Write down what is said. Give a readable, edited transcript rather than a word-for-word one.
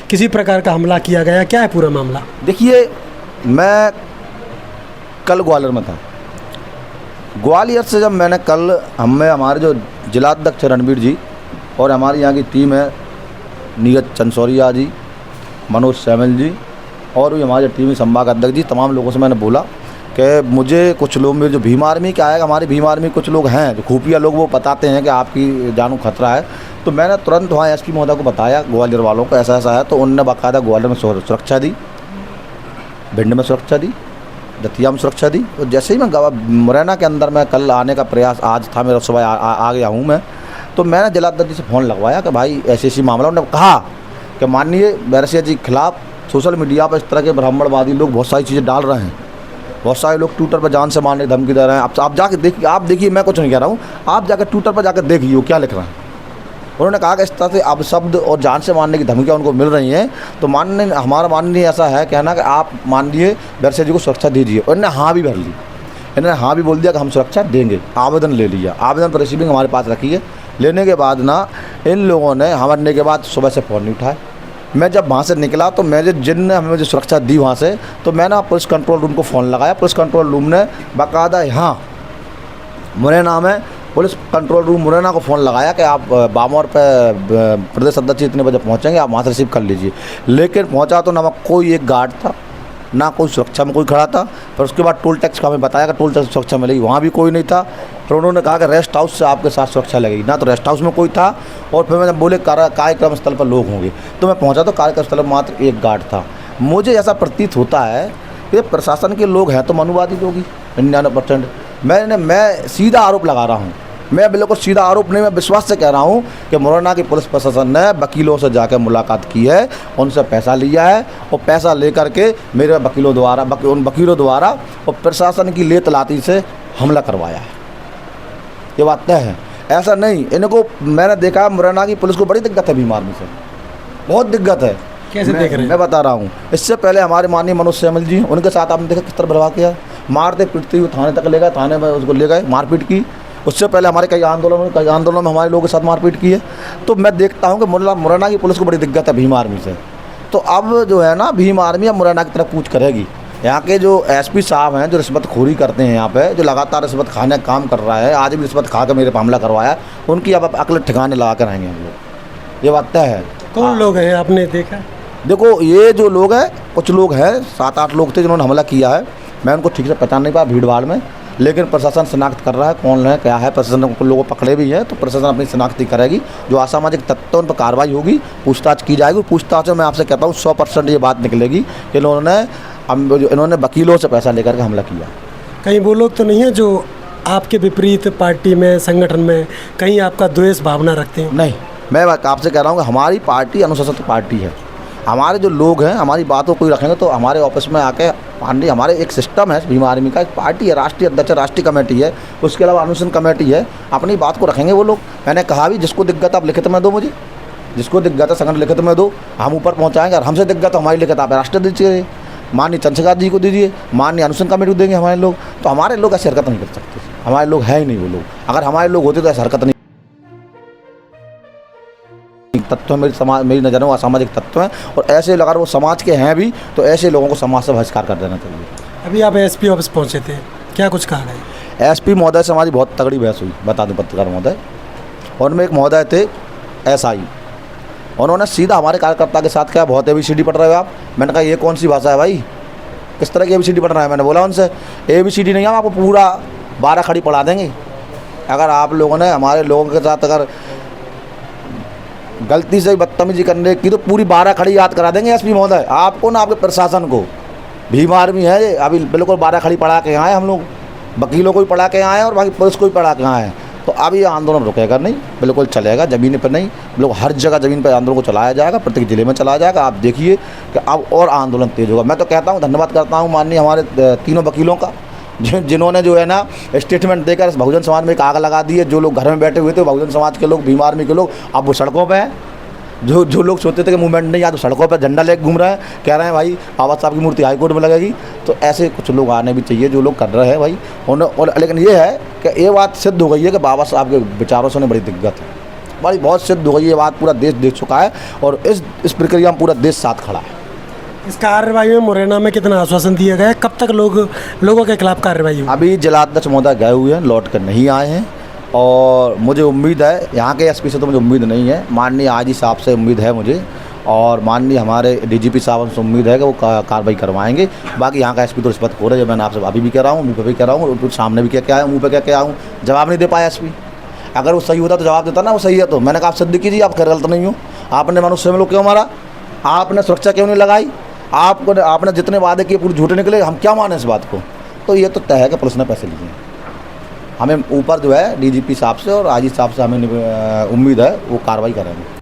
किसी प्रकार का हमला किया गया, क्या है पूरा मामला? देखिए, मैं कल ग्वालियर में था। ग्वालियर से जब मैंने कल हमारे जो जिलाध्यक्ष रणबीर जी और हमारी यहाँ की टीम है, नीरज चंसौरिया जी, मनोज सैमल जी और भी हमारी टीम संभाग अध्यक्ष जी, तमाम लोगों से मैंने बोला कि मुझे कुछ लोग, मेरे जो भीम आर्मी का है, हमारी भीम आर्मी कुछ लोग हैं जो खुफिया लोग, वो बताते हैं कि आपकी जान को खतरा है। तो मैंने तुरंत वहाँ एसपी महोदय को बताया, ग्वालियर वालों को ऐसा ऐसा है। तो उन्होंने बाकायदा ग्वालियर में सुरक्षा दी, भिंड में सुरक्षा दी, दतिया में सुरक्षा दी। और जैसे ही मैं मुरैना के अंदर मैं कल आने का प्रयास आज था मेरा, सुबह आ गया हूँ मैं, तो मैंने जिलाध्यक्ष जी से फ़ोन लगवाया कि भाई ऐसी ऐसी मामला। उन्होंने कहा कि माननीय बैरसिया जी के खिलाफ़ सोशल मीडिया पर इस तरह के ब्राह्मणवादी लोग बहुत सारी चीज़ें डाल रहे हैं, बहुत सारे लोग ट्विटर पर जान से मारने की धमकी दे रहे हैं। आप जाके देखिए, आप देखिए, मैं कुछ नहीं कह रहा हूँ, आप जाकर ट्विटर पर जाकर देखिए वो क्या लिख रहे हैं। उन्होंने कहा कि इस तरह से अब शब्द और जान से मारने की धमकियाँ उनको मिल रही हैं, तो हमारा माननीय ऐसा है कहना कि आप माननीय बैरसिया जी को सुरक्षा दीजिए। उन्होंने हाँ भी भर ली, इन्होंने हाँ भी बोल दिया कि हम सुरक्षा देंगे। आवेदन ले लिया, आवेदन पर रिसीविंग हमारे पास रखी है। लेने के बाद ना इन लोगों ने हमारे के बाद सुबह से फ़ोन नहीं उठाया। मैं जब वहाँ से निकला तो जिनने हमें जो सुरक्षा दी वहाँ से, तो मैंने पुलिस कंट्रोल रूम को फ़ोन लगाया। पुलिस कंट्रोल रूम ने बाकायदा यहाँ मुरैना में पुलिस कंट्रोल रूम मुरैना को फ़ोन लगाया कि आप बामौर पे प्रदेश अध्यक्ष इतने बजे पहुँचेंगे, आप वहाँ से रिसीव कर लीजिए। लेकिन पहुँचा तो ना कोई एक गार्ड था, ना कोई सुरक्षा में कोई खड़ा था। फिर उसके बाद टोल टैक्स का हमें बताया कि टोल टैक्स सुरक्षा मिलेगी, वहाँ भी कोई नहीं था। फिर उन्होंने कहा कि रेस्ट हाउस से आपके साथ सुरक्षा लगेगी, ना तो रेस्ट हाउस में कोई था। और फिर मैंने बोले कार्यक्रम स्थल पर लोग होंगे, तो मैं पहुँचा तो कार्यक्रम स्थल पर मात्र एक गार्ड था। मुझे ऐसा प्रतीत होता है कि प्रशासन के लोग हैं तो मनुवादी लोग ही 99%। मैं सीधा आरोप लगा रहा हूँ, मैं बिल्कुल सीधा आरोप नहीं, मैं विश्वास से कह रहा हूँ कि मुरैना की पुलिस प्रशासन ने वकीलों से जाकर मुलाकात की है, उनसे पैसा लिया है और पैसा लेकर के मेरे वकीलों द्वारा उन वकीलों द्वारा और प्रशासन की लेत लाती से हमला करवाया है। ये बात तय है, ऐसा नहीं। इनको मैंने देखा मुरैना की पुलिस को बड़ी दिक्कत है भीम आर्मी से, बहुत दिक्कत है। कैसे देख रहे हैं? मैं बता रहा हूँ, इससे पहले हमारे माननीय मनोज सैमल जी, उनके साथ आपने देखा किस तरह व्यवहार किया, मारते पीटते हुए थाने तक ले गए, थाने में उसको ले गए, मारपीट की। उससे पहले हमारे कई आंदोलनों में हमारे लोगों के साथ मारपीट की है। तो मैं देखता हूँ कि मुरैना की पुलिस को बड़ी दिक्कत है भीम आर्मी से। तो अब जो है ना, भीम आर्मी अब मुरैना की तरफ कूच करेगी। यहाँ के जो एसपी साहब हैं जो रिश्वतखोरी करते हैं यहाँ पे, जो लगातार रिश्वत खाने का काम कर रहा है, आज भी रिश्वत खा कर मेरे पर हमला करवाया, उनकी अब अकल ठिकाने लगा कर आएंगे हम लोग। ये बात तय है। कौन लोग हैं आपने देखा? देखो, ये जो लोग हैं, कुछ लोग हैं, 7-8 लोग थे जिन्होंने हमला किया है। मैं उनको ठीक से पहचान नहीं पाया भीड़ भाड़ में, लेकिन प्रशासन शिनाख्त कर रहा है कौन है क्या है। प्रशासन को लोगों पकड़े भी हैं, तो प्रशासन अपनी शिनाख्ती करेगी। जो असामाजिक तत्व उन पर कार्रवाई होगी, पूछताछ की जाएगी। पूछताछ में मैं आपसे कहता हूँ 100% ये बात निकलेगी कि इन्होंने वकीलों से पैसा लेकर के हमला किया। कहीं वो लोग तो नहीं है जो आपके विपरीत पार्टी में, संगठन में कहीं आपका द्वेष भावना रखते हैं? नहीं, मैं आपसे कह रहा हूँ कि हमारी पार्टी अनुशासित पार्टी है। हमारे जो लोग हैं, हमारी बातों को रखेंगे तो हमारे ऑफिस में आके हमारे एक सिस्टम है भीम आर्मी का, एक पार्टी है, राष्ट्रीय अध्यक्ष, राष्ट्रीय कमेटी है, उसके अलावा अनुशासन कमेटी है। अपनी बात को रखेंगे वो लोग। मैंने कहा भी, जिसको दिक्कत आप लिखित में दो, मुझे जिसको दिक्कत है संगठन लिखित में दो, हम ऊपर पहुँचाएंगे। और हमसे दिक्कत है, हमारी लिखित आप राष्ट्रीय दीजिए, माननीय चंद्रशेखर जी को दीजिए, माननीय अनुशासन कमेटी को देंगे हमारे लोग। तो हमारे लोग ऐसी हरकत नहीं कर सकते, हमारे लोग है ही नहीं वो लोग। अगर हमारे लोग होते तो ऐसी हरकत नहीं। तत्व मेरी नज़र में असामाजिक तत्व हैं, और ऐसे अगर वो समाज के हैं भी तो ऐसे लोगों को समाज से बहिष्कार कर देना चाहिए। अभी आप एसपी ऑफिस पहुंचे थे, क्या कुछ कहा गया? एसपी महोदय से हमारी बहुत तगड़ी बहस हुई, बता दूं पत्रकार महोदय। और में एक महोदय थे एसआई, उन्होंने सीधा हमारे कार्यकर्ता के साथ कहा, बहुत ABCD पढ़ रहे हो आप। मैंने कहा ये कौन सी भाषा है भाई, किस तरह की ABCD पढ़ रहा है? मैंने बोला उनसे, ABCD नहीं, हम आपको पूरा 12 खड़ी पढ़ा देंगे। अगर आप लोगों ने हमारे लोगों के साथ अगर गलती से बदतमीजी करने की तो पूरी 12 खड़ी याद करा देंगे एसपी महोदय आपको ना, आपके प्रशासन को। भीम आर्मी है, अभी बिल्कुल 12 खड़ी पढ़ा के आए हम लोग, वकीलों को भी पढ़ा के आए और बाकी पुलिस को भी पढ़ा के आए। तो अब ये आंदोलन रुकेगा नहीं, बिल्कुल चलेगा, ज़मीन पर नहीं, लोग हर जगह ज़मीन पर आंदोलन को चलाया जाएगा, प्रत्येक जिले में चलाया जाएगा। आप देखिए कि अब और आंदोलन तेज़ होगा। मैं तो कहता हूँ, धन्यवाद करता हूँ माननीय हमारे तीनों वकीलों का, जिन्होंने जो है ना स्टेटमेंट देकर बहुजन समाज में एक आग लगा दी है। जो लोग घर में बैठे हुए थे बहुजन समाज के लोग, भीम आर्मी के लोग, अब वो सड़कों पे हैं। जो लोग सोचते थे कि मूवमेंट नहीं आ, तो सड़कों पर झंडा लेकर घूम रहे हैं, कह रहे हैं भाई बाबा साहब की मूर्ति हाईकोर्ट में लगेगी। तो ऐसे कुछ लोग आने भी चाहिए जो लोग कर रहे हैं भाई। और लेकिन ये है कि ये बात सिद्ध हो गई है कि बाबा साहब के विचारों से उन्हें बड़ी दिक्कत है। बड़ी बहुत सिद्ध हो गई, ये बात पूरा देश देख चुका है और इस प्रक्रिया में पूरा देश साथ खड़ा है। इस कार्रवाई में मुरैना में कितना आश्वासन दिया गया है, कब तक लोगों के खिलाफ कार्रवाई होगी? अभी जिलाध्यक्ष महोदय गए हुए हैं, लौट कर नहीं आए हैं और मुझे उम्मीद है, यहाँ के एसपी से तो मुझे उम्मीद नहीं है, माननीय आईजी साहब से उम्मीद है मुझे और माननीय हमारे डीजीपी साहब से उम्मीद है कि वो कार्रवाई करवाएंगे। बाकी यहाँ का एसपी तो रिश्वत हो रहा है, मैंने आपसे अभी भी कह रहा हूँ, मुँह पे भी कह रहा हूँ और सामने भी क्या आया, मुँह पे क्या हूँ, जवाब नहीं दे पाया एसपी। अगर वो सही होता तो जवाब देता ना, वो सही है तो। मैंने कहा आप सिद्दीकी जी आप खैर गलत नहीं हो, आपने मनुष्य में लोग क्यों मारा, आपने सुरक्षा क्यों नहीं लगाई, आपने जितने वादे किए पूरे झूठे निकले, हम क्या माने इस बात को। तो ये तो तय है कि पुलिस ने पैसे लिए, हमें ऊपर जो है डीजीपी साहब से और आईजी साहब से हमें उम्मीद है वो कार्रवाई करेंगे।